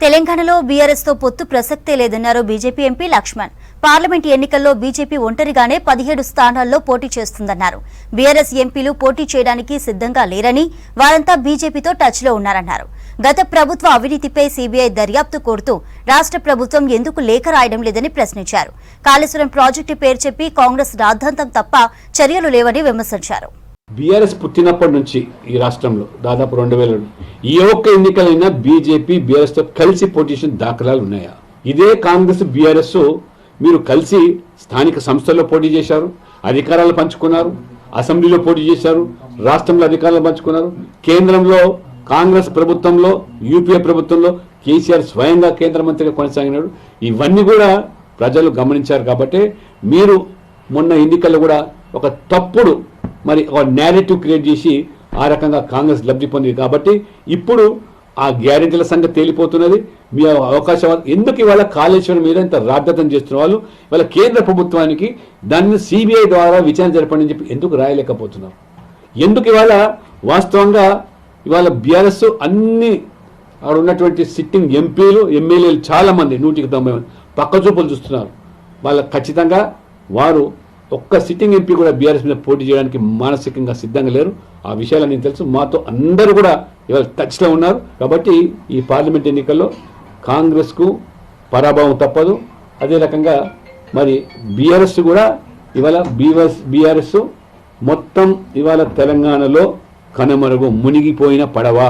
తెలంగాణలో బీఆర్ఎస్ తో పొత్తు ప్రసక్తే లేదన్నారు బీజేపీ ఎంపీ లక్ష్మణ్. పార్లమెంట్ ఎన్నికల్లో బీజేపీ ఒంటరిగానే 17 స్థానాల్లో పోటీ చేస్తుందన్నారు. బీఆర్ఎస్ ఎంపీలు పోటీ చేయడానికి సిద్ధంగా లేరని, వారంతా బీజేపీతో టచ్ లో ఉన్నారన్నారు. గత ప్రభుత్వ అవినీతిపై సీబీఐ దర్యాప్తు కోరుతూ రాష్ట్ర ప్రభుత్వం ఎందుకు లేఖ రాయడం లేదని ప్రశ్నించారు. కాళేశ్వరం ప్రాజెక్టు పేరు చెప్పి కాంగ్రెస్ రాద్ధాంతం తప్ప చర్యలు లేవని విమర్శించారు. బీఆర్ఎస్ పుట్టినప్పటి నుంచి ఈ రాష్ట్రంలో దాదాపు 2000 ఏ ఒక్క ఎన్నికలైనా బీజేపీ బీఆర్ఎస్ తో కలిసి పోటీ చేసిన దాఖలాలు ఉన్నాయా? ఇదే కాంగ్రెస్ బీఆర్ఎస్ మీరు కలిసి స్థానిక సంస్థల్లో పోటీ చేశారు, అధికారాలు పంచుకున్నారు, అసెంబ్లీలో పోటీ చేశారు, రాష్ట్రంలో అధికారాలు పంచుకున్నారు, కేంద్రంలో కాంగ్రెస్ ప్రభుత్వంలో యూపీఏ ప్రభుత్వంలో కేసీఆర్ స్వయంగా కేంద్ర మంత్రిగా కొనసాగినాడు. ఇవన్నీ కూడా ప్రజలు గమనించారు. కాబట్టి మీరు మొన్న ఎన్నికల్లో కూడా ఒక తప్పుడు ఒక నేరేటివ్ క్రియేట్ చేసి ఆ రకంగా కాంగ్రెస్ లబ్ధి పొందింది. కాబట్టి ఇప్పుడు ఆ గ్యారెంటీల సంగతి తేలిపోతున్నది. మీ అవకాశం ఎందుకు ఇవాళ కాళేశ్వరం మీద ఇంత రాద్ధాంతం చేస్తున్న వాళ్ళు ఇవాళ కేంద్ర ప్రభుత్వానికి దాన్ని సిబిఐ ద్వారా విచారణ జరపండి చెప్పి ఎందుకు రాయలేకపోతున్నారు? ఎందుకు ఇవాళ వాస్తవంగా ఇవాళ బీఆర్ఎస్ అన్ని అక్కడ ఉన్నటువంటి సిట్టింగ్ ఎంపీలు ఎమ్మెల్యేలు చాలా మంది 190 పక్కచూపులు చూస్తున్నారు. వాళ్ళ ఖచ్చితంగా వారు ఒక్క సిట్టింగ్ ఎంపీ కూడా బీఆర్ఎస్ మీద పోటీ చేయడానికి మానసికంగా సిద్ధంగా లేరు. ఆ విషయాలు నేను తెలుసు. మాతో అందరూ కూడా ఇవాళ టచ్లో ఉన్నారు. కాబట్టి ఈ పార్లమెంట్ ఎన్నికల్లో కాంగ్రెస్కు పరాభవం తప్పదు. అదే రకంగా బీఆర్ఎస్ కూడా ఇవాళ బీఆర్ఎస్ మొత్తం ఇవాళ తెలంగాణలో కనుమరుగు మునిగిపోయిన పడవ.